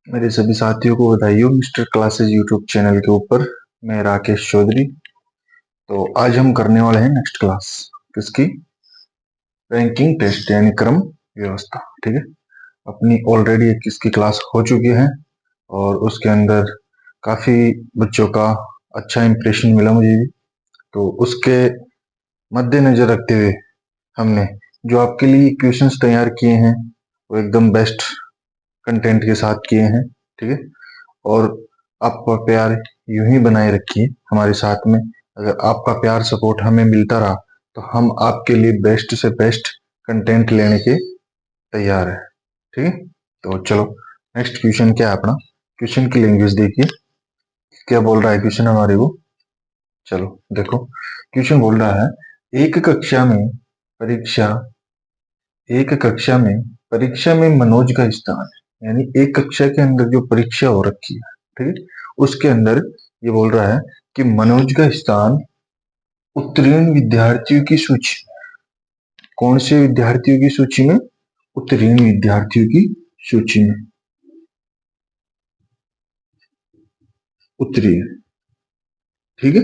मेरे सभी साथियों को बधाई हो मिस्टर क्लासेस यूट्यूब चैनल के ऊपर। मैं राकेश चौधरी। तो आज हम करने वाले हैं नेक्स्ट क्लास किसकी, रैंकिंग टेस्ट यानी क्रम व्यवस्था। ठीक है, अपनी ऑलरेडी एक किसकी क्लास हो चुकी है और उसके अंदर काफी बच्चों का अच्छा इंप्रेशन मिला मुझे भी। तो उसके मद्देनजर रखते हुए हमने जो आपके लिए क्वेश्चंस तैयार किए हैं वो एकदम बेस्ट कंटेंट के साथ किए हैं। ठीक है, और आपका प्यार यूं ही बनाए रखिए हमारे साथ में। अगर आपका प्यार सपोर्ट हमें मिलता रहा तो हम आपके लिए बेस्ट से बेस्ट कंटेंट लेने के तैयार है। ठीक है, तो चलो नेक्स्ट क्वेश्चन क्या है अपना। क्वेश्चन की लैंग्वेज देखिए, क्या बोल रहा है क्वेश्चन हमारे को। चलो देखो, क्वेश्चन बोल रहा है एक कक्षा में परीक्षा एक कक्षा में परीक्षा में मनोज का स्थान है। यानी एक कक्षा के अंदर जो परीक्षा हो रखी है, ठीक है, उसके अंदर ये बोल रहा है कि मनोज का स्थान उत्तीर्ण विद्यार्थियों की सूची, कौन से विद्यार्थियों की सूची में, उत्तीर्ण विद्यार्थियों की सूची में, उत्तीर्ण, ठीक है,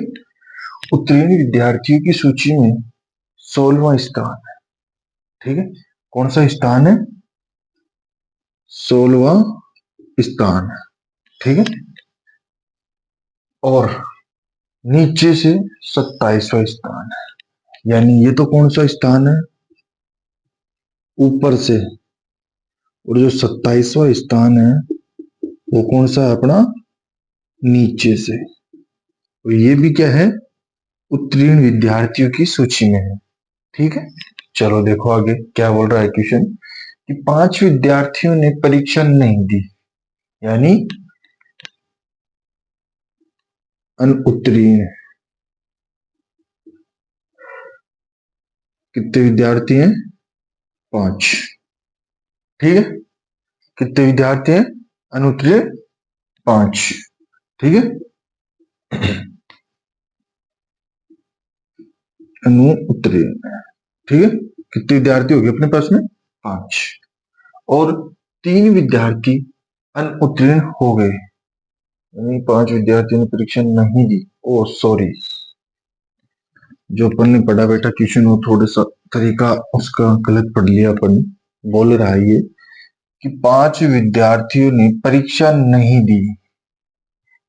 उत्तीर्ण विद्यार्थियों की सूची में 16वां स्थान है। ठीक है, कौन सा स्थान है, 16वां स्थान है। ठीक है, और नीचे से 27वां स्थान है। यानी ये तो कौन सा स्थान है, ऊपर से, और जो 27वां स्थान है वो कौन सा है अपना, नीचे से। और ये भी क्या है, उत्तीर्ण विद्यार्थियों की सूची में है। ठीक है, चलो देखो आगे क्या बोल रहा है क्वेश्चन कि 5 विद्यार्थियों ने परीक्षा नहीं दी, यानी अनुत्तीर्ण। कितने विद्यार्थी हैं, 5। ठीक है, कितने विद्यार्थी हैं, अनुत्तीर्ण 5। ठीक है, अनुत्तीर्ण। ठीक है, कितने विद्यार्थी हो गए अपने पास में, 5। और 3 विद्यार्थी अनुत्तीर्ण हो गए, यानी 5 विद्यार्थियों ने परीक्षा नहीं दी। ओ सॉरी, जो अपन ने पढ़ा बेटा क्वेश्चन वो थोड़ा सा तरीका उसका गलत पढ़ लिया अपन। बोल रहा है ये कि 5 विद्यार्थियों ने परीक्षा नहीं दी,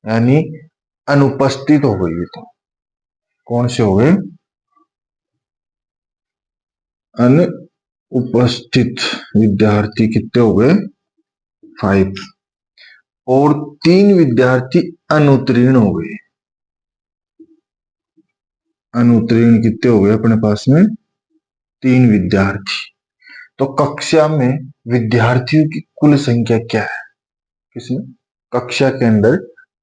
यानी अनुपस्थित हो गई। तो कौन से हो गए, अनुपस्थित विद्यार्थी कितने हो गए, 5। और 3 विद्यार्थी अनुत्तीर्ण हो गए। अनुत्तीर्ण कितने हो गए अपने पास में, 3 विद्यार्थी। तो कक्षा में विद्यार्थियों की कुल संख्या क्या है, किसमें, कक्षा के अंदर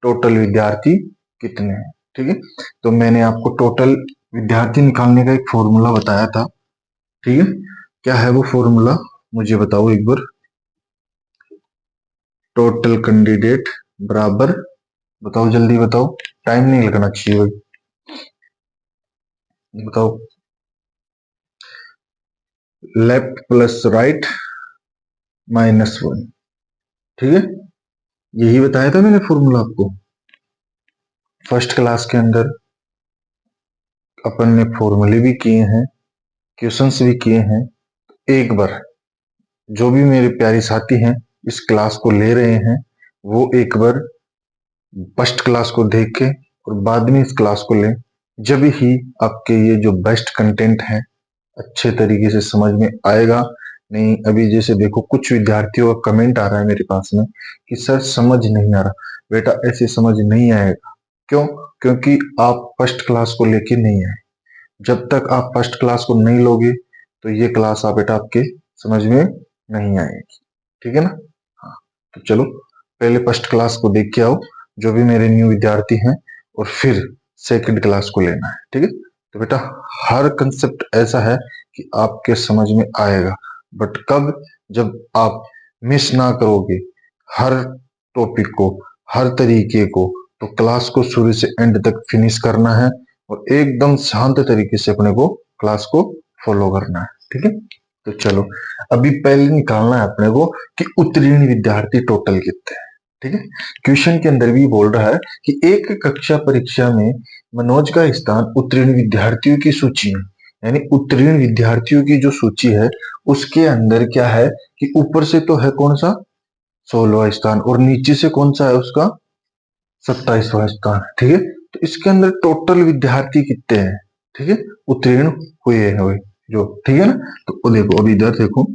टोटल विद्यार्थी कितने हैं। ठीक है, तो मैंने आपको टोटल विद्यार्थी निकालने का एक फॉर्मूला बताया था। ठीक है, क्या है वो फॉर्मूला, मुझे बताओ एक बार। टोटल कैंडिडेट बराबर, बताओ जल्दी बताओ, टाइम नहीं लगना चाहिए भाई, बताओ। Left plus right -1। ठीक है, यही बताया था मैंने फॉर्मूला आपको फर्स्ट क्लास के अंदर। अपन ने फॉर्मूले भी किए हैं, क्वेश्चंस भी किए हैं। एक बार जो भी मेरे प्यारे साथी हैं इस क्लास को ले रहे हैं वो एक बार फर्स्ट क्लास को देख के और बाद में इस क्लास को लें, जब ही आपके ये जो बेस्ट कंटेंट है अच्छे तरीके से समझ में आएगा। नहीं अभी जैसे देखो कुछ विद्यार्थियों का कमेंट आ रहा है मेरे पास में कि सर समझ नहीं आ रहा। बेटा ऐसे समझ नहीं आएगा, क्यों, क्योंकि आप फर्स्ट क्लास को लेके नहीं आए। जब तक आप फर्स्ट क्लास को नहीं लोगे तो ये क्लास आप बेटा आपके समझ में नहीं आएगी। ठीक है ना, हाँ। तो चलो पहले फर्स्ट क्लास को देख के आओ जो भी मेरे न्यू विद्यार्थी हैं, और फिर सेकंड क्लास को लेना है। ठीक है, तो बेटा हर कंसेप्ट ऐसा है कि आपके समझ में आएगा, बट कब, जब आप मिस ना करोगे हर टॉपिक को, हर तरीके को। तो क्लास को शुरू से एंड तक फिनिश करना है और एकदम शांत तरीके से अपने को क्लास को फॉलो करना है। ठीक है, तो चलो अभी पहले निकालना है अपने को कि उत्तीर्ण विद्यार्थी टोटल कितने हैं। ठीक है। क्वेश्चन के अंदर भी बोल रहा है कि एक कक्षा परीक्षा में मनोज का स्थान उत्तीर्ण विद्यार्थियों की सूची है, यानी उत्तीर्ण विद्यार्थियों की जो सूची है उसके अंदर क्या है कि ऊपर से तो है कौन सा 16वां स्थान और नीचे से कौन सा है उसका 27वां स्थान। ठीक है, तो इसके अंदर टोटल विद्यार्थी कितने हैं, ठीक है, उत्तीर्ण हुए हैं जो, ठीक है ना। तो वो देखो अभी इधर देखो,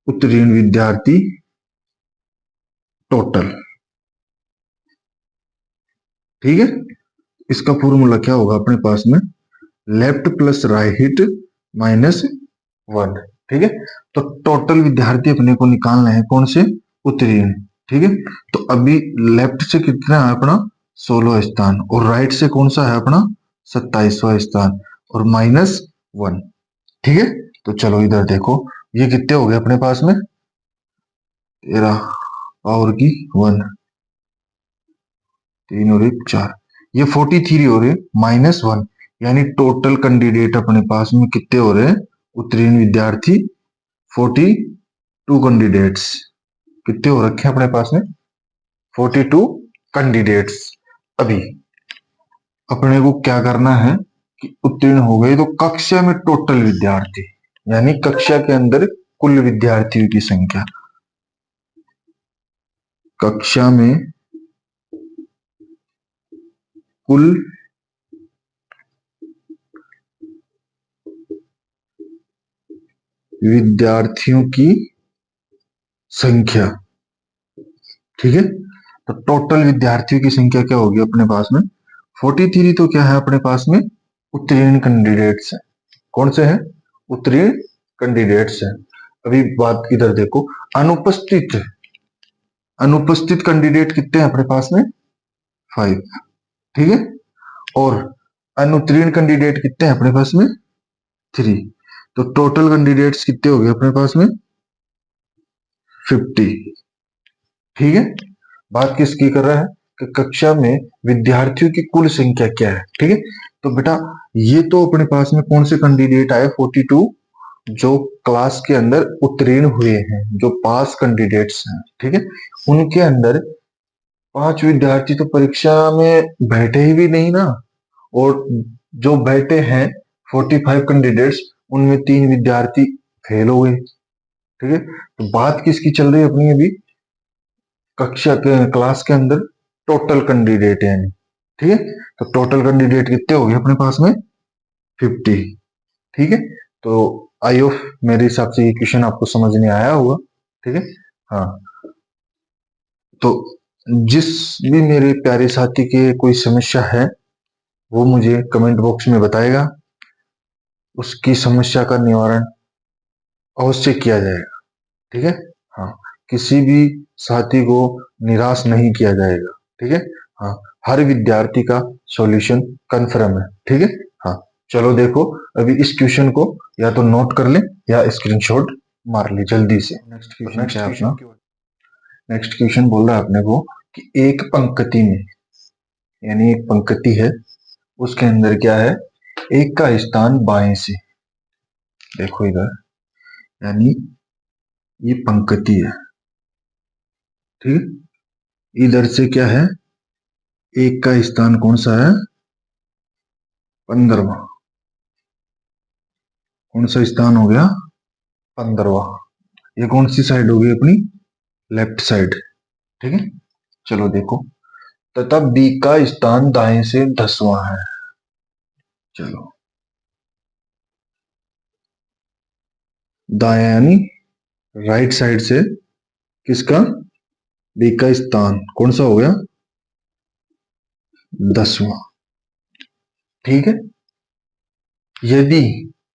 उत्तीर्ण विद्यार्थी टोटल, ठीक है। इसका फॉर्मूला क्या होगा अपने पास में, लेफ्ट प्लस राइट माइनस 1। ठीक है, तो टोटल विद्यार्थी अपने को निकालना है कौन से, उत्तीर्ण। ठीक है, तो अभी लेफ्ट से कितना है अपना 16वां स्थान और राइट से कौन सा है अपना 27वां स्थान और माइनस 1। ठीक है, तो चलो इधर देखो ये कितने हो गए अपने पास में 13 पावर की 1, 3 और 1 4, ये 43 हो रहे माइनस 1, यानी टोटल कैंडिडेट अपने पास में कितने हो रहे हैं, उत्तीर्ण विद्यार्थी 42 कैंडिडेट्स। कितने हो रखे हैं अपने पास में 42 कैंडिडेट्स। अभी अपने को क्या करना है कि उत्तीर्ण हो गए तो कक्षा में टोटल विद्यार्थी, यानी कक्षा के अंदर कुल विद्यार्थियों की संख्या, कक्षा में कुल विद्यार्थियों की संख्या। ठीक है, तो टोटल विद्यार्थियों की संख्या क्या होगी अपने पास में 43, तो क्या है अपने पास में उत्तीर्ण कैंडिडेट्स है, कौन से हैं, उत्तीर्ण कैंडिडेट्स हैं। अभी बात इधर देखो, अनुपस्थित, अनुपस्थित कैंडिडेट कितने हैं अपने पास में 5। ठीक है, और अनुत्तीर्ण कैंडिडेट कितने हैं अपने पास में 3। तो टोटल कैंडिडेट्स कितने हो गए अपने पास में 50। ठीक है, बात किसकी कर रहा है कि कक्षा में विद्यार्थियों की कुल संख्या क्या है। ठीक है, तो बेटा ये तो अपने पास में कौन से कैंडिडेट आए 42, जो क्लास के अंदर उत्तीर्ण हुए हैं, जो पास कैंडिडेट्स हैं। ठीक है, उनके अंदर 5 विद्यार्थी तो परीक्षा में बैठे ही भी नहीं ना, और जो बैठे हैं 45 कैंडिडेट्स उनमें 3 विद्यार्थी फेल हो गए। ठीक है, तो बात किसकी चल रही है अपनी अभी, कक्षा के क्लास के अंदर टोटल कैंडिडेट है। ठीक है, तो टोटल कैंडिडेट कितने हो गए अपने पास में 50। ठीक है, तो आई होप मेरे हिसाब से ये क्वेश्चन आपको समझ में आया होगा। ठीक है, हाँ, तो जिस भी मेरे प्यारे साथी के कोई समस्या है वो मुझे कमेंट बॉक्स में बताएगा, उसकी समस्या का निवारण अवश्य किया जाएगा। ठीक है, हाँ, किसी भी साथी को निराश नहीं किया जाएगा। ठीक है, हाँ, हर विद्यार्थी का सॉल्यूशन कन्फर्म है। ठीक है, हाँ, चलो देखो अभी इस क्वेश्चन को या तो नोट कर ले या स्क्रीनशॉट मार ले जल्दी से। नेक्स्ट क्वेश्चन क्या है अपना, नेक्स्ट क्वेश्चन बोल रहा है अपने को कि एक पंक्ति में, यानी एक पंक्ति है उसके अंदर क्या है, एक का स्थान बाएं से, देखो इधर, यानी ये पंक्ति है। ठीक, इधर से क्या है, एक का स्थान कौन सा है 15वां, कौन सा स्थान हो गया 15वां, ये कौन सी साइड होगी अपनी लेफ्ट साइड। ठीक है, चलो देखो, तथा बी का स्थान दाएं से 10वां है। चलो दाएं यानी राइट साइड से किसका, बी का स्थान कौन सा हो गया 10वां। ठीक है, यदि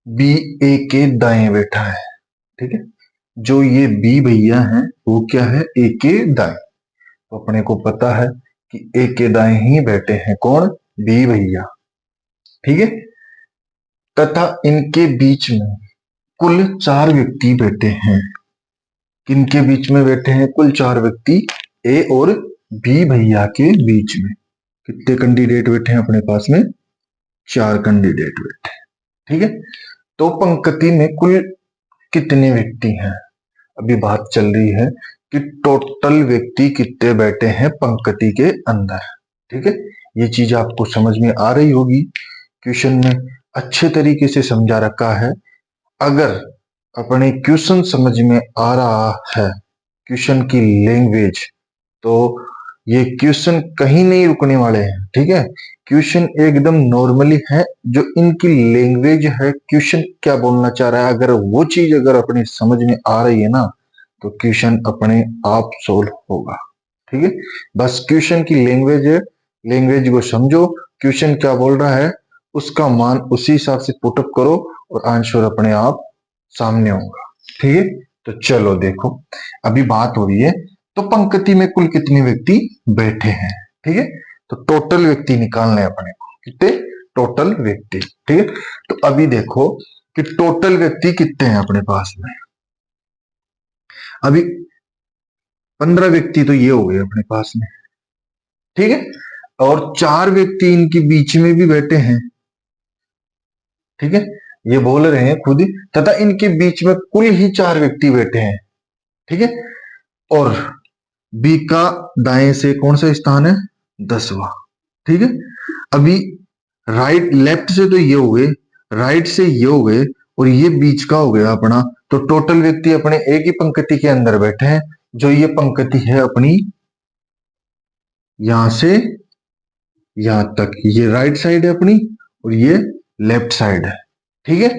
बी ए के दाएं बैठा है, ठीक है, जो ये बी भैया हैं वो क्या है ए के दाएं, तो अपने को पता है कि ए के दाएं ही बैठे हैं कौन, बी भैया। ठीक है, तथा इनके बीच में कुल 4 व्यक्ति बैठे हैं, किनके बीच में बैठे हैं कुल 4 व्यक्ति, ए और बी भैया के बीच में कितने कैंडिडेट बैठे हैं अपने पास में 4 कैंडिडेट बैठे। ठीक है, तो पंक्ति में कुल कितने व्यक्ति हैं, अभी बात चल रही है कि टोटल व्यक्ति कितने बैठे हैं पंक्ति के अंदर। ठीक है, ये चीज आपको समझ में आ रही होगी, क्वेश्चन में अच्छे तरीके से समझा रखा है। अगर अपने क्वेश्चन समझ में आ रहा है, क्वेश्चन की लैंग्वेज, तो ये क्वेश्चन कहीं नहीं रुकने वाले हैं। ठीक है, क्वेश्चन एकदम नॉर्मली है, जो इनकी लैंग्वेज है, क्वेश्चन क्या बोलना चाह रहा है, अगर वो चीज अगर अपनी समझ में आ रही है ना, तो क्वेश्चन अपने आप सोल्व होगा। ठीक है, बस क्वेश्चन की लैंग्वेज है, लैंग्वेज को समझो, क्वेश्चन क्या बोल रहा है उसका मान उसी हिसाब से पुटअप करो और आंसर अपने आप सामने होगा। ठीक है, तो चलो देखो, अभी बात हो रही है तो पंक्ति में कुल कितने व्यक्ति बैठे हैं। ठीक है, तो टोटल व्यक्ति निकालने अपने को, कितने टोटल व्यक्ति। ठीक है, तो अभी देखो कि टोटल व्यक्ति कितने हैं अपने पास में। अभी 15 व्यक्ति तो ये हो गए अपने पास में। ठीक है, और 4 व्यक्ति इनके बीच में भी बैठे हैं। ठीक है, ये बोल रहे हैं खुद ही, तथा इनके बीच में कुल ही 4 व्यक्ति बैठे हैं। ठीक है, और बी का दाएं से कौन सा स्थान है, 10वां। ठीक है, अभी राइट लेफ्ट से तो ये हो गए, राइट से ये हो गए, और ये बीच का हो गया अपना। तो टोटल व्यक्ति अपने एक ही पंक्ति के अंदर बैठे हैं, जो ये पंक्ति है अपनी यहां से यहां तक, ये राइट साइड है अपनी और ये लेफ्ट साइड है। ठीक है,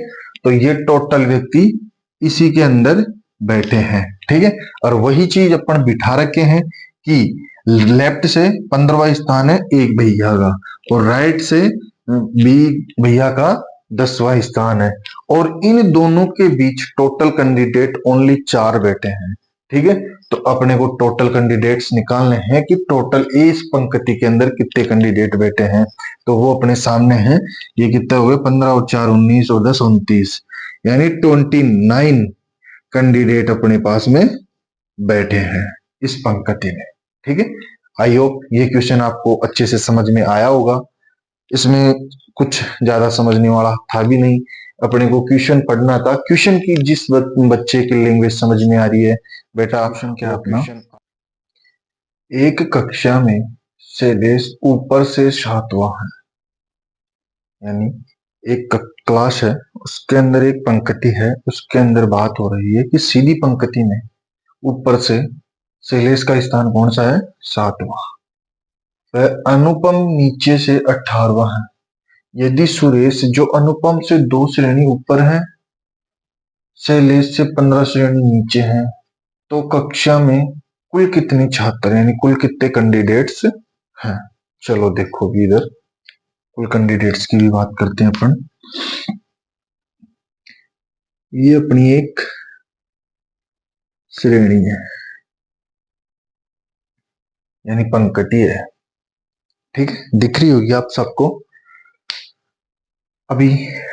तो ये टोटल व्यक्ति इसी के अंदर बैठे हैं। ठीक है, और वही चीज अपन बिठा रखे हैं कि लेफ्ट से 15वां स्थान है एक भैया का, और राइट से बी भैया का 10वां स्थान है, और इन दोनों के बीच टोटल कैंडिडेट ओनली 4 बैठे हैं। ठीक है, तो अपने को टोटल कैंडिडेट्स निकालने हैं कि टोटल इस पंक्ति के अंदर कितने कैंडिडेट बैठे हैं, तो वो अपने सामने हैं। ये कितने हुए, 15 और 4 19 और 10 29, यानी 29 कैंडिडेट अपने पास में बैठे हैं इस पंक्ति में। ठीक है, आई होप ये क्वेश्चन आपको अच्छे से समझ में आया होगा। इसमें कुछ ज्यादा समझने वाला था भी नहीं, अपने को क्वेश्चन पढ़ना था, क्वेश्चन की जिस बच्चे की लैंग्वेज समझ में आ रही है बेटा, ऑप्शन क्या अपना, एक कक्षा में शैलेश ऊपर से 7वां है, यानी एक क्लास है, उसके अंदर एक पंक्ति है, उसके अंदर बात हो रही है कि सीधी पंक्ति में ऊपर से शैलेश का स्थान कौन सा है, 7वां। वह अनुपम नीचे से 18वां है। यदि सुरेश जो अनुपम से 2 श्रेणी ऊपर है, शैलेश से 15 श्रेणी नीचे है, तो कक्षा में कुल कितने छात्र यानी कुल कितने कैंडिडेट्स हैं। चलो देखो भी इधर कुल कैंडिडेट्स की भी बात करते हैं अपन। ये अपनी एक श्रेणी है, यानी पंक्ति है। ठीक है, दिख रही होगी आप सबको। अभी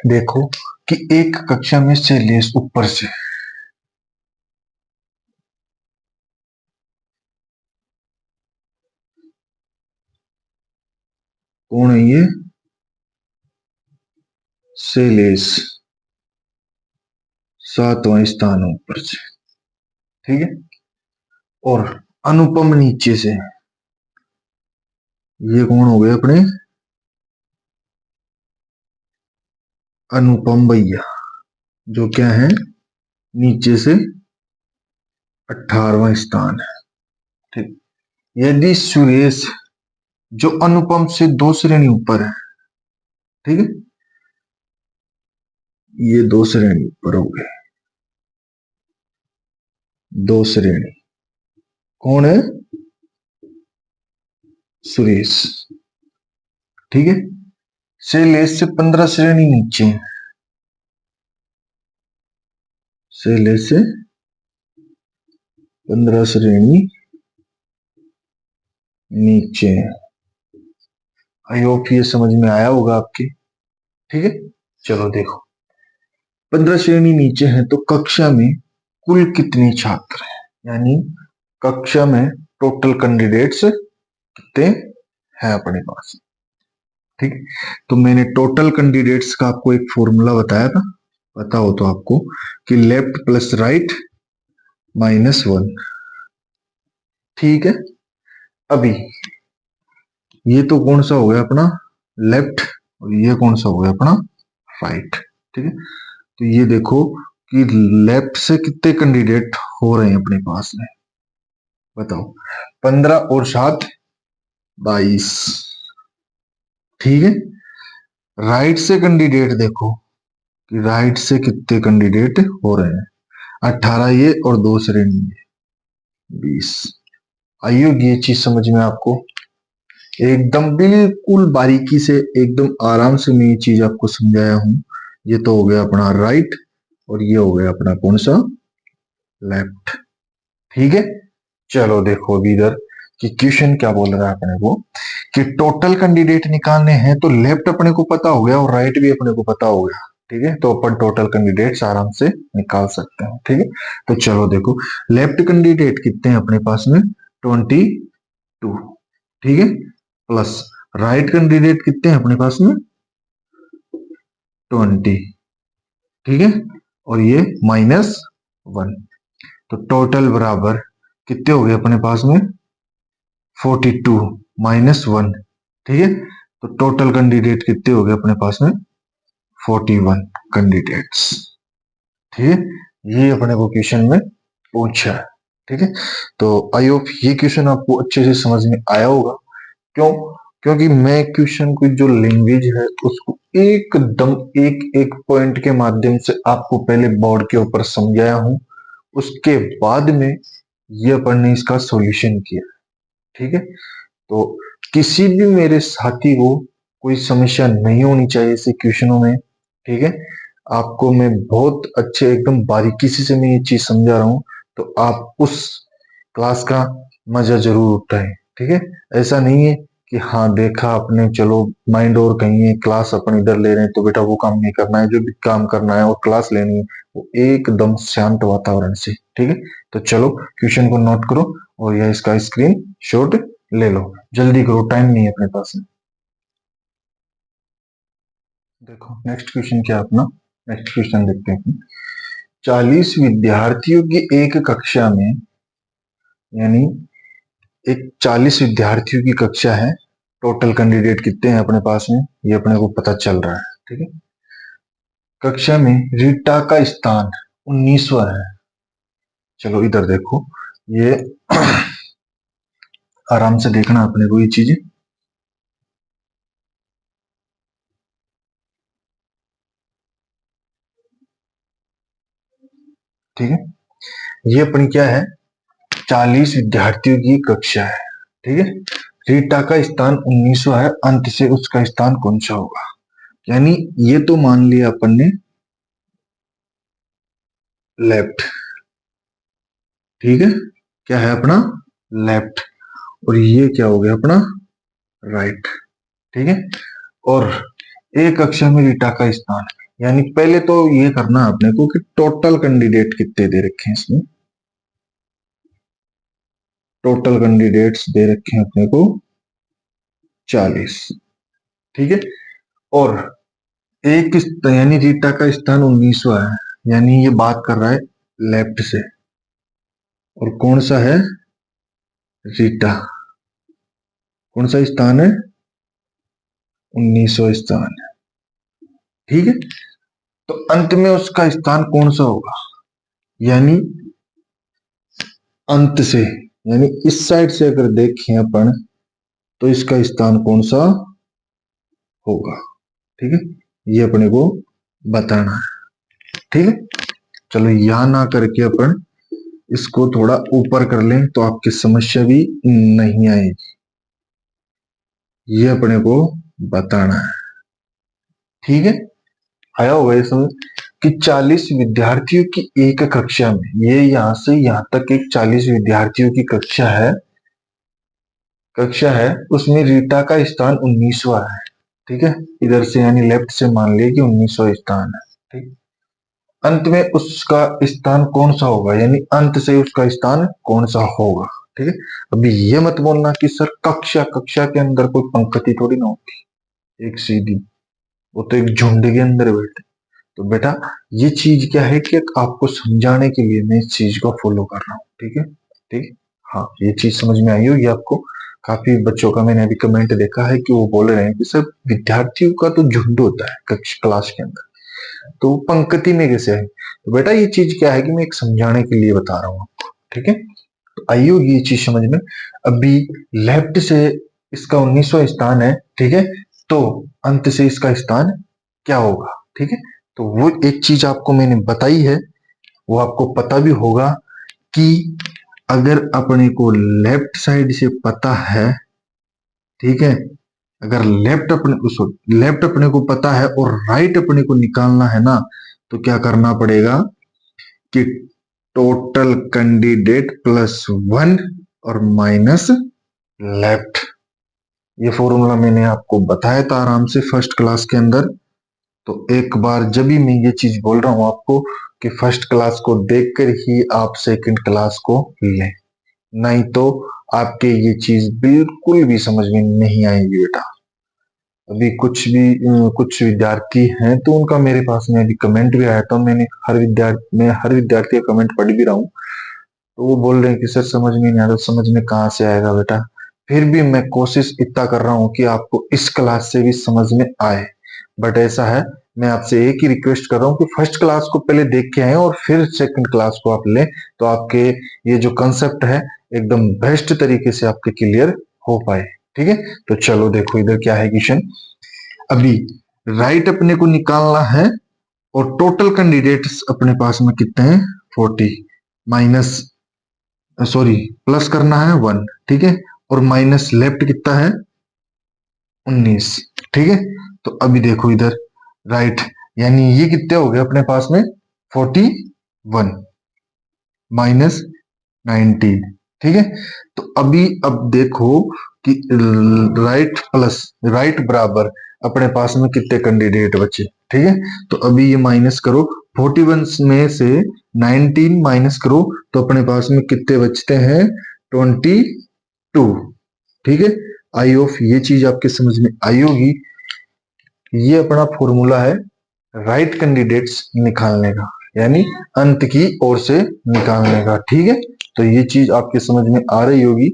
देखो कि एक कक्षा में शैलेश ऊपर से, कौन है ये, शैलेश 7वां स्थान ऊपर से। ठीक है, और अनुपम नीचे से, ये कौन हो गए अपने, अनुपम भैया, जो क्या है नीचे से 18वां स्थान है। ठीक, यदि सुरेश जो अनुपम से 2 श्रेणी ऊपर है, ठीक है, ये 2 श्रेणी ऊपर हो गए, 2 श्रेणी, कौन है, सुरेश। ठीक है, शैलेश से 15 श्रेणी नीचे है, शैलेश से 15 श्रेणी नीचे है। आई होप ये समझ में आया होगा आपके। ठीक है, चलो देखो 15 श्रेणी नीचे है, तो कक्षा में कुल कितने छात्र हैं, यानी कक्षा में टोटल कैंडिडेट्स कितने हैं अपने पास। ठीक, तो मैंने टोटल कैंडिडेट्स का आपको एक फॉर्मूला बताया था, पता हो तो आपको, कि लेफ्ट प्लस राइट -1। ठीक है, अभी ये तो कौन सा हो गया अपना लेफ्ट और ये कौन सा हो गया अपना राइट। ठीक है, तो ये देखो कि लेफ्ट से कितने कैंडिडेट हो रहे हैं अपने पास में, बताओ। 15 और 7 22। ठीक है, राइट से कैंडिडेट देखो कि राइट से कितने कैंडिडेट हो रहे हैं। 18 ये और 2 श्रेणी 20। आइए ये चीज समझ में आपको, एकदम बिल्कुल बारीकी से एकदम आराम से मैं ये चीज आपको समझाया हूं। ये तो हो गया अपना राइट और ये हो गया अपना कौन सा लेफ्ट। ठीक है, चलो देखो अभी इधर कि क्वेश्चन क्या बोल रहा है अपने को कि टोटल कैंडिडेट निकालने हैं, तो लेफ्ट अपने को पता हो गया और राइट भी अपने को पता हो गया। ठीक है, तो अपन टोटल कैंडिडेट्स आराम से निकाल सकते हैं। ठीक है, तो चलो देखो लेफ्ट कैंडिडेट कितने हैं अपने पास में 22। ठीक है, प्लस राइट कैंडिडेट कितने हैं अपने पास में 20। ठीक है, और ये -1, तो टोटल बराबर कितने हो गए अपने पास में 42 -1। ठीक है, तो टोटल कैंडिडेट कितने हो गए अपने पास में 41 कैंडिडेट्स। ठीक है, ये अपने को क्वेश्चन में पूछा है। ठीक है, तो आई होप ये क्वेश्चन आपको अच्छे से समझ में आया होगा। क्यों? क्योंकि मैं क्वेश्चन की जो लैंग्वेज है उसको एकदम एक एक पॉइंट के माध्यम से आपको पहले बोर्ड के ऊपर समझाया हूं, उसके बाद में ये अपन ने इसका सॉल्यूशन किया। ठीक है, तो किसी भी मेरे साथी को कोई समस्या नहीं होनी चाहिए ऐसे क्वेश्चनों में। ठीक है, आपको मैं बहुत अच्छे एकदम बारीकी से मैं ये चीज समझा रहा हूं, तो आप उस क्लास का मजा जरूर उठाएं। ठीक है, ऐसा नहीं है कि हाँ देखा आपने चलो माइंड और कहीं है, क्लास अपन इधर ले रहे हैं तो बेटा वो काम नहीं करना है, जो भी काम करना है और क्लास लेनी है वो एकदम शांत वातावरण से। ठीक है, तो चलो क्वेश्चन को नोट करो और यह इसका स्क्रीन शॉट ले लो, जल्दी करो, टाइम नहीं है अपने पास में। देखो नेक्स्ट क्वेश्चन क्या अपना, नेक्स्ट क्वेश्चन देखते हैं। 40 विद्यार्थियों की एक कक्षा में, यानी एक 40 विद्यार्थियों की कक्षा है, टोटल कैंडिडेट कितने हैं अपने पास में ये अपने को पता चल रहा है। ठीक है, कक्षा में रीटा का स्थान 19वां है। चलो इधर देखो, ये आराम से देखना अपने को ये चीजें। ठीक है, ये अपनी क्या है 40 विद्यार्थियों की कक्षा है। ठीक है, रीटा का स्थान 19वां है, अंत से उसका स्थान कौन सा होगा। यानी ये तो मान लिया अपन ने लेफ्ट। ठीक है, क्या है अपना लेफ्ट और ये क्या हो गया अपना राइट। ठीक है, और एक कक्षा में रीटा का स्थान, यानी पहले तो ये करना है अपने को कि टोटल कैंडिडेट कितने दे रखे हैं इसमें। टोटल कैंडिडेट्स दे रखे हैं अपने को 40। ठीक है, और एक यानी रीटा का स्थान 19वां है, यानी ये बात कर रहा है लेफ्ट से, और कौन सा है रीटा, कौन सा स्थान है 19वां स्थान है। ठीक है, तो अंत में उसका स्थान कौन सा होगा, यानी अंत से, यानी इस साइड से अगर देखें अपन तो इसका स्थान कौन सा होगा। ठीक है, ये अपने को बताना है। ठीक है, चलो यहां ना करके अपन इसको थोड़ा ऊपर कर लें तो आपकी समस्या भी नहीं आएगी, ये अपने को बताना है। ठीक है, आया होगा ये समझ कि 40 विद्यार्थियों की एक कक्षा में, ये यहां से यहां तक एक 40 विद्यार्थियों की कक्षा है, उसमें रीटा का स्थान 19वां है। ठीक है, इधर से यानी लेफ्ट से मान लिया कि 19वां स्थान है। ठीक, अंत में उसका स्थान कौन सा होगा, यानी अंत से उसका स्थान कौन सा होगा। ठीक है, अभी ये मत बोलना कि सर कक्षा कक्षा के अंदर कोई पंक्ति थोड़ी ना होती एक सीधी, वो तो एक झुंड के अंदर बैठे। तो बेटा ये चीज क्या है कि आपको समझाने के लिए मैं इस चीज को फॉलो कर रहा हूँ। ठीक है, ठीक। हाँ, ये चीज समझ में आई होगी आपको। काफी बच्चों का मैंने अभी कमेंट देखा है कि वो बोल रहे हैं कि सर विद्यार्थियों का तो झुंड होता है क्लास के अंदर, तो वो पंक्ति में कैसे है? तो बेटा ये चीज क्या है कि मैं एक समझाने के लिए बता रहा हूँ आपको। ठीक है, तो आई होगी ये चीज समझ में। अभी लेफ्ट से इसका 19वां स्थान है, ठीक है, तो अंत से इसका स्थान क्या होगा? ठीक है, तो वो एक चीज आपको मैंने बताई है, वो आपको पता भी होगा कि अगर अपने को लेफ्ट साइड से पता है, ठीक है, अगर लेफ्ट अपने को पता है और राइट अपने को निकालना है ना, तो क्या करना पड़ेगा कि टोटल कैंडिडेट प्लस 1 और माइनस लेफ्ट। ये फॉर्मूला मैंने आपको बताया था आराम से फर्स्ट क्लास के अंदर। तो एक बार जब भी मैं ये चीज बोल रहा हूं आपको कि फर्स्ट क्लास को देखकर ही आप सेकंड क्लास को लें, नहीं तो आपके ये चीज बिल्कुल भी समझ में नहीं आएगी बेटा। अभी कुछ विद्यार्थी हैं तो उनका मेरे पास में अभी कमेंट भी आया था, मैं हर विद्यार्थी का कमेंट पढ़ भी रहा हूँ। तो वो बोल रहे हैं कि सर समझ में नहीं आता। समझ में कहाँ से आएगा बेटा? फिर भी मैं कोशिश इतना कर रहा हूँ कि आपको इस क्लास से भी समझ में आए। बट ऐसा है, मैं आपसे एक ही रिक्वेस्ट कर रहा हूँ कि फर्स्ट क्लास को पहले देख के आए और फिर सेकंड क्लास को आप लें, तो आपके ये जो कंसेप्ट है एकदम बेस्ट तरीके से आपके क्लियर हो पाए। ठीक है, तो चलो देखो इधर क्या है क्वेश्चन। अभी राइट अपने को निकालना है और टोटल कैंडिडेट्स अपने पास में कितने हैं? 40 माइनस सॉरी प्लस करना है 1, ठीक है, और माइनस लेफ्ट कितना है? 19। ठीक है, तो अभी देखो इधर राइट, यानी ये कितने हो गए अपने पास में? 41 माइनस 19। ठीक है, तो अभी अब देखो कि राइट बराबर अपने पास में कितने कैंडिडेट बचे? ठीक है, तो अभी ये माइनस करो, 41 में से 19 माइनस करो तो अपने पास में कितने बचते हैं? 22। ठीक है, आई ऑफ ये चीज आपके समझ में आई होगी। ये अपना फॉर्मूला है राइट कैंडिडेट्स निकालने का, यानी अंत की ओर से निकालने का। ठीक है, तो ये चीज आपके समझ में आ रही होगी।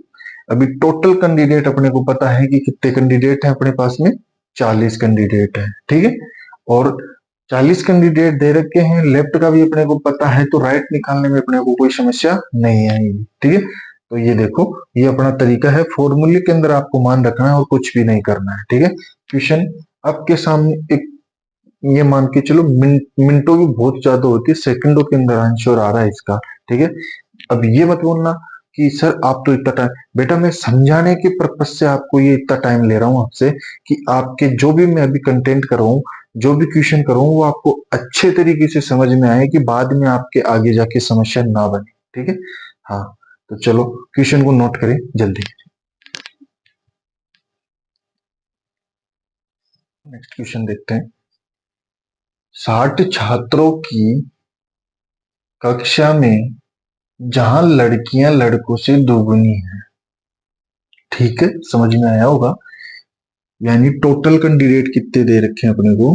अभी टोटल कैंडिडेट अपने को पता है कि कितने कैंडिडेट हैं अपने पास में? 40 कैंडिडेट हैं। ठीक है, और 40 कैंडिडेट दे रखे हैं, लेफ्ट का भी अपने को पता है, तो राइट निकालने में अपने को कोई समस्या नहीं आएगी। ठीक है, तो ये देखो ये अपना तरीका है, फॉर्मूले के अंदर आपको मान रखना है और कुछ भी नहीं करना है। ठीक है, क्वेश्चन आपके सामने एक ये मान के चलो मिनटों की बहुत ज्यादा होती है, सेकंडों के अंदर आंसर आ रहा है इसका। ठीक है, अब ये मत बोलना कि सर आप तो इतना टाइम, बेटा मैं समझाने के पर्पज से आपको ये इतना टाइम ले रहा हूं आपसे कि आपके जो भी मैं अभी कंटेंट कर रहा हूं, जो भी क्वेश्चन कर रहा हूं, वो आपको अच्छे तरीके से समझ में आए कि बाद में आपके आगे जाके समस्या ना बने। ठीक है, हाँ, तो चलो क्वेश्चन को नोट करें जल्दी। नेक्स्ट क्वेश्चन देखते हैं। 60 छात्रों की कक्षा में जहां लड़कियां लड़कों से दोगुनी है। ठीक है, समझ में आया होगा, यानी टोटल कैंडिडेट कितने दे रखे हैं अपने को?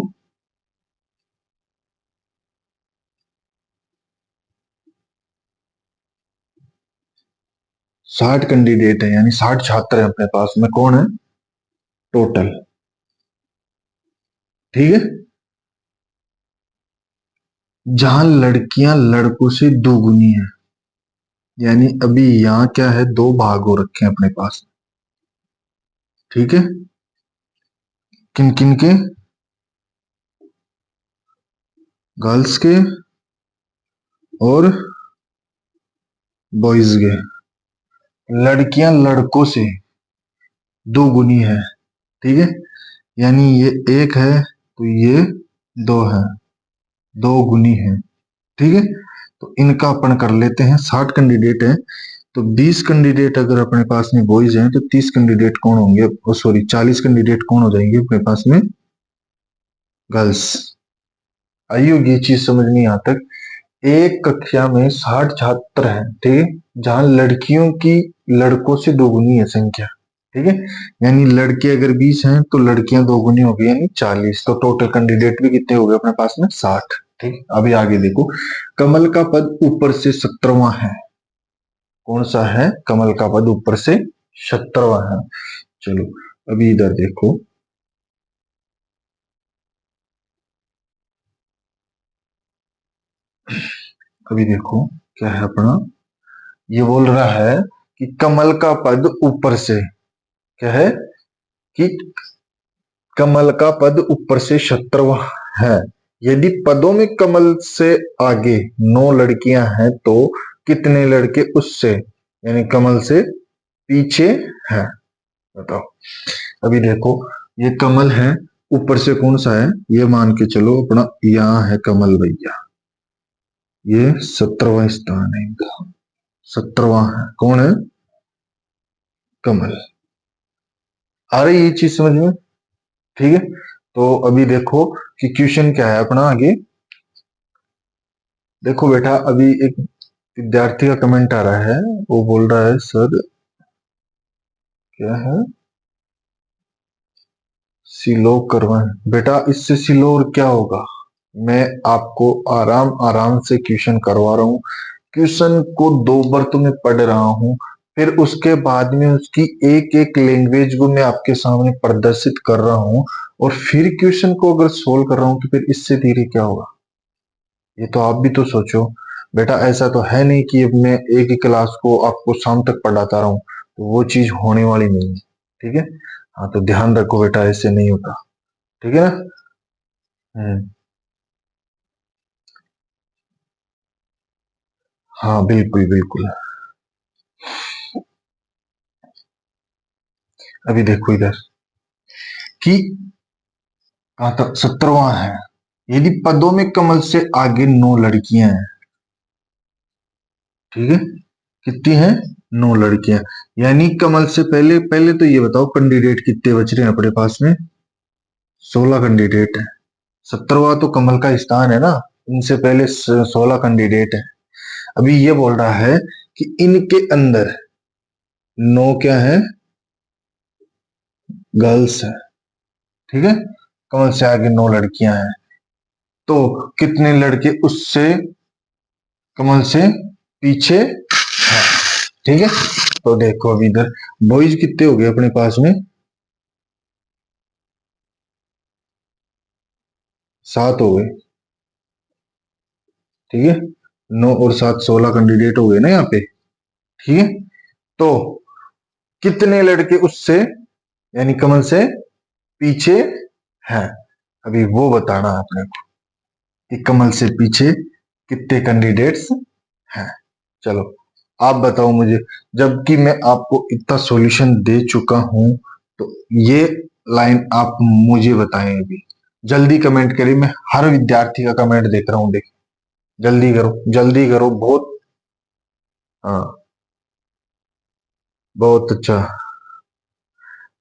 60 कैंडिडेट है, यानी 60 छात्र है अपने पास में। कौन है? टोटल। ठीक है, जहां लड़कियां लड़कों से दोगुनी है, यानी अभी यहां क्या है? दो भाग हो रखे हैं अपने पास। ठीक है, किन किन के? गर्ल्स के और बॉयज के। लड़कियां लड़कों से दो गुनी है। ठीक है, यानी ये एक है तो ये दो है, दो गुनी है। ठीक है, तो इनका अपन कर लेते हैं। 60 कैंडिडेट है तो 20 कैंडिडेट अगर अपने पास में बॉयज हैं तो 30 कैंडिडेट कौन होंगे? सॉरी 40 कैंडिडेट कौन हो जाएंगे अपने पास में? गर्ल्स। आई होगी ये चीज समझ में यहाँ तक। एक कक्षा में 60 छात्र हैं, ठीक है, जहां लड़कियों की लड़कों से दोगुनी है संख्या। ठीक है, यानी लड़के अगर 20 हैं तो लड़कियां दोगुनी हो गई यानी 40, तो टोटल कैंडिडेट भी कितने हो गए अपने पास में 60। ठीक, अभी आगे देखो, कमल का पद ऊपर से 17वां है। कौन सा है? कमल का पद ऊपर से 17वां है। चलो अभी इधर देखो, अभी देखो क्या है अपना, ये बोल रहा है कि कमल का पद ऊपर से, क्या है कि कमल का पद ऊपर से 17वां है। यदि पदों में कमल से आगे 9 लड़कियां हैं तो कितने लड़के उससे यानी कमल से पीछे हैं? बताओ। अभी देखो, ये कमल है, ऊपर से कौन सा है? ये मान के चलो अपना यहाँ है कमल भैया, ये 17वां स्थान है इनका, 17वां है। कौन है? कमल। आ रही ये चीज समझ में? ठीक है, तो अभी देखो कि क्वेश्चन क्या है अपना आगे। देखो बेटा, अभी एक विद्यार्थी का कमेंट आ रहा है, वो बोल रहा है सर, क्या है, सिलो करवाएं। बेटा इससे सिलो और क्या होगा? मैं आपको आराम आराम से क्वेश्चन करवा रहा हूँ, क्वेश्चन को 2 बार तो मैं पढ़ रहा हूँ, फिर उसके बाद में उसकी एक एक लैंग्वेज को मैं आपके सामने प्रदर्शित कर रहा हूँ, और फिर क्वेश्चन को अगर सोल्व कर रहा हूँ तो फिर इससे धीरे क्या होगा? ये तो आप भी तो सोचो। बेटा ऐसा तो है नहीं कि अब मैं एक ही क्लास को आपको शाम तक पढ़ाता रहा हूँ, तो वो चीज होने वाली नहीं है। ठीक है, हाँ तो ध्यान रखो बेटा, ऐसे नहीं होता। ठीक है ना? हम्म, हाँ बिल्कुल बिल्कुल। अभी देखो इधर कि कहा था 17वां है, यदि पदों में कमल से आगे 9 लड़कियां हैं। ठीक है, कितनी है? 9 लड़कियां, यानी कमल से पहले, पहले तो ये बताओ कैंडिडेट कितने बच रहे हैं अपने पास में? 16 कैंडिडेट है। 17वां तो कमल का स्थान है ना, इनसे पहले 16 कैंडिडेट है। अभी ये बोल रहा है कि इनके अंदर 9 क्या है? गर्ल्स है। ठीक है, कमल से आगे 9 लड़कियां हैं, तो कितने लड़के उससे कमल से पीछे है? ठीक है, तो देखो अभी इधर बॉयज कितने हो गए अपने पास में? 7 हो गए। ठीक है, 9 और 7 16 कैंडिडेट हो गए ना यहाँ पे। ठीक है, तो कितने लड़के उससे यानी कमल से पीछे हैं? अभी वो बताना है अपने को कि कमल से पीछे कितने कैंडिडेट्स हैं। चलो आप बताओ मुझे, जबकि मैं आपको इतना सॉल्यूशन दे चुका हूं, तो ये लाइन आप मुझे बताएं अभी। जल्दी कमेंट करिए, मैं हर विद्यार्थी का कमेंट देख रहा हूं, देख, जल्दी करो जल्दी करो, बहुत। हाँ, बहुत अच्छा।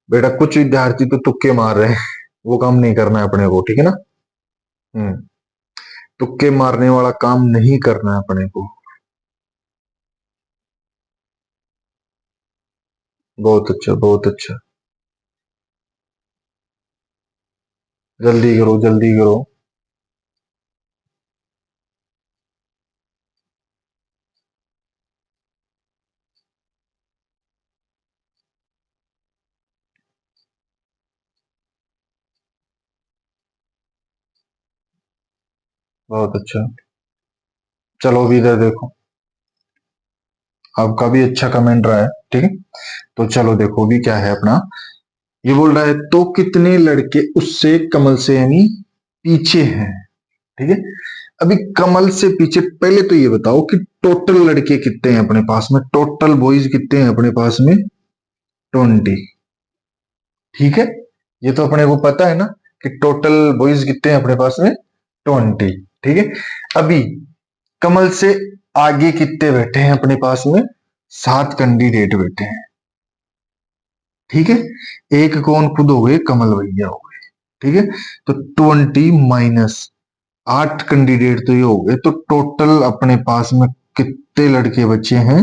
बेटा कुछ विद्यार्थी तो तुक्के मार रहे हैं, वो काम नहीं करना है अपने को, ठीक है ना? हम्म, तुक्के मारने वाला काम नहीं करना है अपने को। बहुत अच्छा बहुत अच्छा, जल्दी करो जल्दी करो। बहुत अच्छा, चलो अभी इधर देखो, आपका भी अच्छा कमेंट रहा है। ठीक है, तो चलो देखो अभी क्या है अपना, ये बोल रहा है तो कितने लड़के उससे कमल से यानी पीछे हैं। ठीक है, अभी कमल से पीछे, पहले तो ये बताओ कि टोटल लड़के कितने हैं अपने पास में, टोटल बॉयज कितने हैं अपने पास में? 20। ठीक है, ये तो अपने को पता है ना कि टोटल बॉयज कितने हैं अपने पास में? 20। ठीक है, अभी कमल से आगे कितने बैठे हैं अपने पास में? 7 कैंडिडेट बैठे हैं। ठीक है, एक कौन खुद हो गए? कमल भैया हो गए। ठीक है, तो 20 माइनस 8 कैंडिडेट तो ये हो गए, तो टोटल अपने पास में कितने लड़के बचे हैं?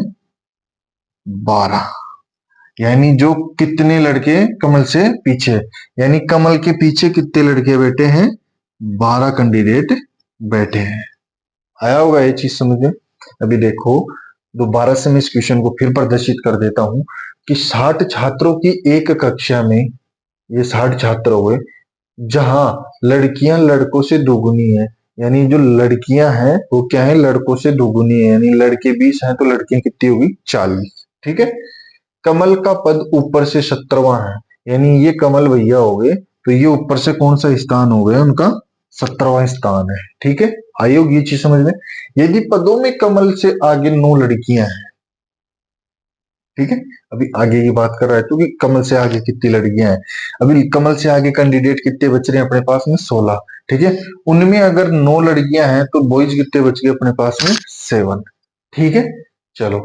12। यानी जो कितने लड़के कमल से पीछे, यानी कमल के पीछे कितने लड़के बैठे हैं, 12 कैंडिडेट बैठे हैं। आया होगा ये चीज समझ में। अभी देखो दोबारा से मैं इस क्वेश्चन को फिर प्रदर्शित कर देता हूं कि 60 छात्रों की एक कक्षा में, ये 60 छात्र हुए, जहां लड़कियां लड़कों से दोगुनी है, यानी जो लड़कियां हैं वो क्या है, लड़कों से दोगुनी है, यानी लड़के 20 हैं तो लड़कियां कितनी होगी, 40। ठीक है। कमल का पद ऊपर से 17वां है, यानी ये कमल भैया हो गए, तो ये ऊपर से कौन सा स्थान हो गया उनका, 17वां स्थान है। ठीक है, आई होगी ये चीज समझ में। यदि पदों में कमल से आगे 9 लड़कियां हैं, ठीक है, अभी आगे की बात कर रहा है तो कि कमल से आगे कितनी लड़कियां हैं। अभी कमल से आगे कैंडिडेट कितने बच रहे हैं अपने पास में, 16। ठीक है, उनमें अगर 9 लड़कियां हैं तो बॉयज कितने बच गए अपने पास में, 7। ठीक है, चलो,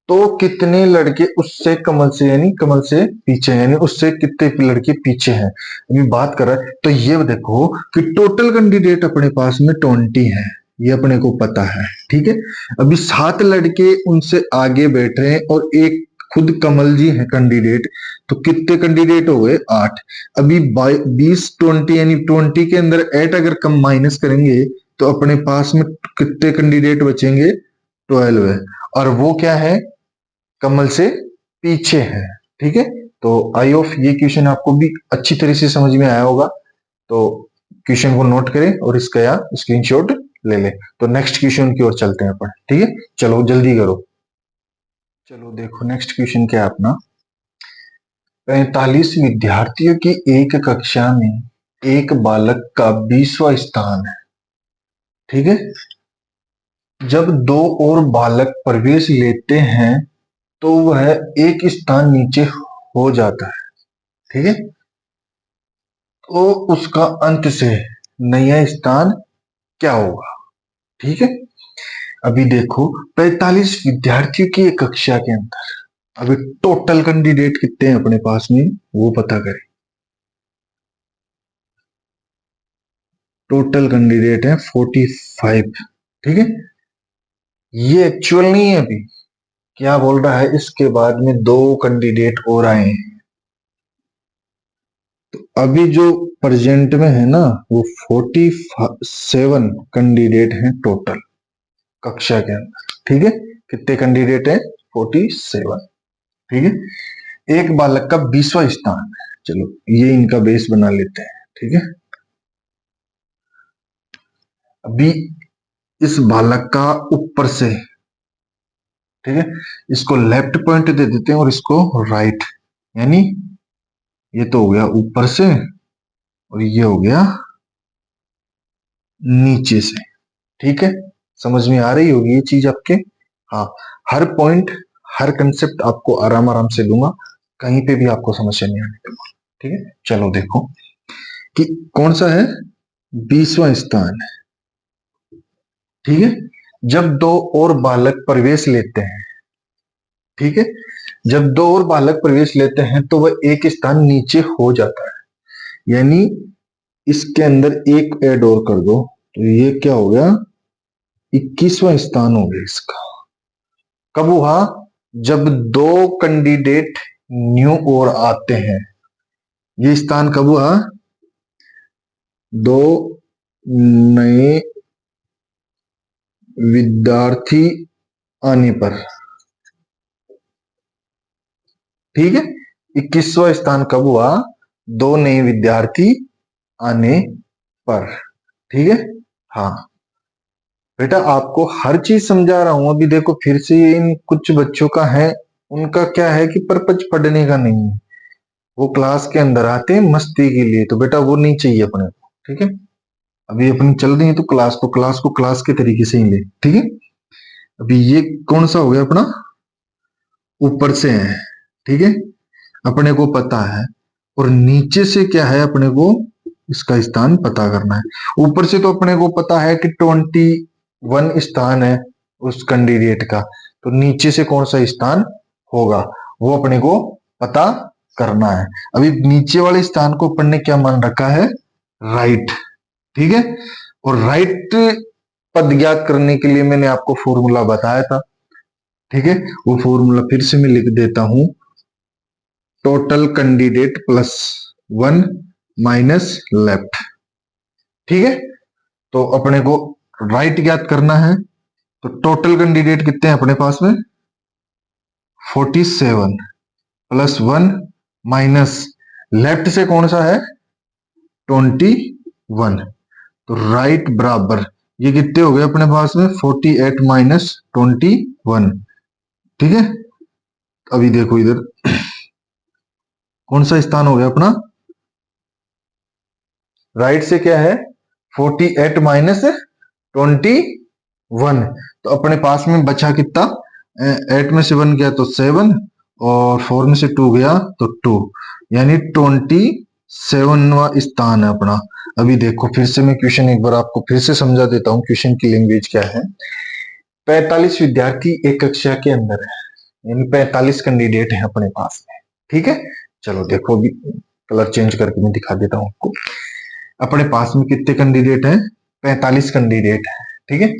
तो कितने लड़के उससे कमल से, यानी कमल से पीछे, यानी उससे कितने लड़के पीछे हैं, अभी बात कर रहा है। तो ये देखो कि टोटल कैंडिडेट अपने पास में 20 है, ये अपने को पता है। ठीक है, अभी 7 लड़के उनसे आगे बैठ रहे हैं और एक खुद कमल जी है कैंडिडेट, तो कितने कैंडिडेट हो गए, 8। अभी 20 20 यानी 20 के अंदर 8 अगर कम माइनस करेंगे तो अपने पास में कितने कैंडिडेट बचेंगे, 12 है, और वो क्या है, कमल से पीछे है। ठीक है, तो आई होप ये क्वेश्चन आपको भी अच्छी तरह से समझ में आया होगा। तो क्वेश्चन को नोट करें और इसका या स्क्रीनशॉट ले लें। तो नेक्स्ट क्वेश्चन की ओर चलते हैं अपन। ठीक है, चलो जल्दी करो। चलो देखो नेक्स्ट क्वेश्चन क्या है अपना, 45 विद्यार्थियों की एक कक्षा में एक बालक का 20वां स्थान है। ठीक है, जब 2 और बालक प्रवेश लेते हैं तो वह एक स्थान नीचे हो जाता है। ठीक है, तो उसका अंत से नया स्थान क्या होगा। ठीक है, अभी देखो 45 विद्यार्थियों की एक कक्षा के अंदर, अभी टोटल कैंडिडेट कितने हैं अपने पास में वो पता करें। टोटल कैंडिडेट है 45। ठीक है, ये एक्चुअल नहीं है, अभी क्या बोल रहा है, इसके बाद में 2 कैंडिडेट और आए हैं। तो अभी जो प्रेजेंट में है ना वो 47 कैंडिडेट हैं टोटल कक्षा के अंदर। ठीक है, कितने कैंडिडेट है, 47। ठीक है, एक बालक का 20वां स्थान है, चलो ये इनका बेस बना लेते हैं। ठीक है, अभी इस बालक का ऊपर से, ठीक है, इसको लेफ्ट पॉइंट दे देते हैं और इसको राइट, यानी ये तो हो गया ऊपर से और ये हो गया नीचे से। ठीक है, समझ में आ रही होगी ये चीज आपके। हाँ, हर पॉइंट हर कंसेप्ट आपको आराम आराम से दूंगा, कहीं पे भी आपको समस्या नहीं आने दूंगा। ठीक है, चलो देखो कि कौन सा है, 20वां स्थान है। ठीक है, जब 2 और बालक प्रवेश लेते हैं, ठीक है, जब 2 और बालक प्रवेश लेते हैं तो वह एक स्थान नीचे हो जाता है, यानी इसके अंदर एक ऐड और कर दो तो ये क्या हो गया, 21वां स्थान हो गया इसका। कब हुआ, जब 2 कैंडिडेट न्यू और आते हैं, ये स्थान कब हुआ, 2 नए विद्यार्थी आने पर। ठीक है, 21वां स्थान कब हुआ, 2 नए विद्यार्थी आने पर। ठीक है, हाँ बेटा आपको हर चीज समझा रहा हूं। अभी देखो फिर से इन कुछ बच्चों का है, उनका क्या है कि पर्पज पढ़ने का नहीं है, वो क्लास के अंदर आते हैं मस्ती के लिए, तो बेटा वो नहीं चाहिए अपने को। ठीक है, अभी अपनी चल रही है तो क्लास को क्लास के तरीके से ही ले। ठीक है, अभी ये कौन सा हो गया अपना, ऊपर से है। ठीक है, अपने को पता है, और नीचे से क्या है अपने को इसका स्थान पता करना है। ऊपर से तो अपने को पता है कि 21 स्थान है उस कैंडिडेट का, तो नीचे से कौन सा स्थान होगा वो अपने को पता करना है। अभी नीचे वाले स्थान को अपन ने क्या मान रखा है, राइट। ठीक है, और राइट पद ज्ञात करने के लिए मैंने आपको फॉर्मूला बताया था। ठीक है, वो फॉर्मूला फिर से मैं लिख देता हूं, total candidate plus 1 minus left. ठीक है, तो अपने को राइट ज्ञात करना है। तो टोटल कैंडिडेट कितने हैं अपने पास में 47 प्लस 1 माइनस लेफ्ट से कौन सा है 21। तो राइट बराबर ये कितने हो गए अपने पास में 48 माइनस 21। ठीक है, अभी देखो इधर कौन सा स्थान हो गया अपना राइट से क्या है 48 माइनस 21। तो अपने पास में बचा कितना 8 में से 1 गया तो 7 और 4 में से 2 गया तो 2, यानी 27वां स्थान है अपना। अभी देखो फिर से मैं क्वेश्चन एक बार आपको फिर से समझा देता हूँ क्वेश्चन की लैंग्वेज क्या है। 45 विद्यार्थी एक कक्षा के अंदर है, यानी 45 कैंडिडेट है अपने पास में। ठीक है, चलो देखो अभी कलर चेंज करके मैं दिखा देता हूं आपको। अपने पास में कितने कैंडिडेट हैं 45 कैंडिडेट है। ठीक है,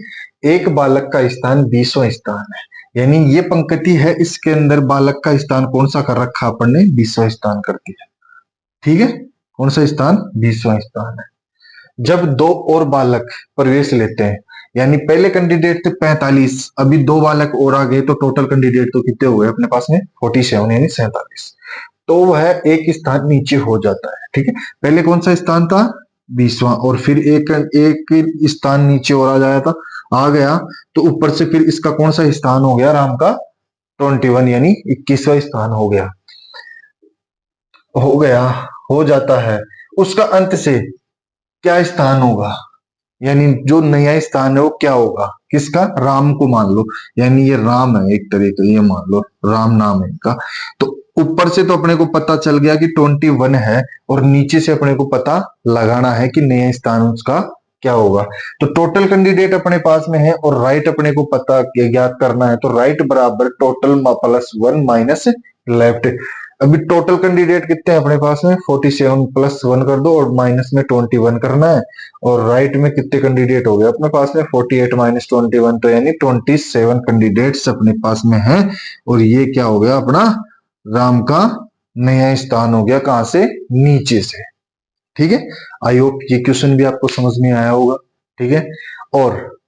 एक बालक का स्थान 20वां स्थान है, यानी ये पंक्ति है इसके अंदर बालक का स्थान कौन सा कर रखा अपन ने 20वां स्थान कर दिया। ठीक है, कौन सा स्थान 20वां स्थान है। जब दो और बालक प्रवेश लेते हैं, यानी पहले कैंडिडेट थे 45, अभी दो बालक और आ गए तो टोटल कैंडिडेट तो कितने हुए अपने पास में 47 यानी 47। तो वह एक स्थान नीचे हो जाता है। ठीक है, पहले कौन सा स्थान था 20वां और फिर एक स्थान नीचे और आ जाया था आ गया, तो ऊपर से फिर इसका कौन सा स्थान हो गया राम का 21 यानी 21वां स्थान हो गया हो जाता है। उसका अंत से क्या स्थान होगा, यानी जो नया स्थान है वो क्या होगा किसका राम को मान लो, यानी ये राम है एक तरह का, ये मान लो राम नाम है इनका। तो ऊपर से तो अपने को पता चल गया कि 21 है और नीचे से अपने को पता लगाना है कि नया स्थान उसका क्या होगा। तो टोटल कैंडिडेट अपने पास में है और राइट अपने को पता ज्ञात करना है। तो राइट बराबर टोटल प्लस 1 माइनस लेफ्ट। अभी टोटल कैंडिडेट कितने हैं अपने पास में 47 प्लस 1 कर दो और माइनस में 21 करना है। और राइट में कितने कैंडिडेट हो गए अपने पास में 48 माइनस 21, तो यानी 27 कैंडिडेट्स अपने पास में हैं। और ये क्या हो गया अपना राम का नया स्थान हो गया कहां से नीचे से। ठीक है, आई होप ये क्वेश्चन भी आपको समझ में आया होगा। ठीक है, और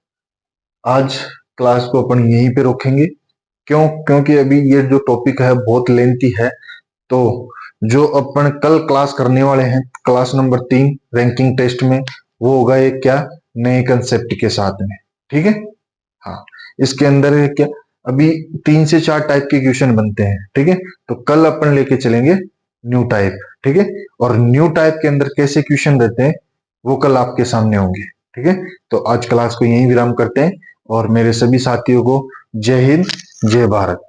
आज क्लास को अपन यहीं पे रोकेंगे क्योंकि अभी ये जो टॉपिक है बहुत लेंथी है। तो जो अपन कल क्लास करने वाले हैं क्लास नंबर 3 रैंकिंग टेस्ट में, वो होगा एक क्या नए कंसेप्ट के साथ में। ठीक है, हाँ इसके अंदर है क्या अभी 3 से 4 टाइप के क्वेश्चन बनते हैं। ठीक है, तो कल अपन लेके चलेंगे न्यू टाइप। ठीक है, और न्यू टाइप के अंदर कैसे क्वेश्चन रहते हैं वो कल आपके सामने होंगे। ठीक है, तो आज क्लास को यहीं विराम करते हैं और मेरे सभी साथियों को जय हिंद जय भारत।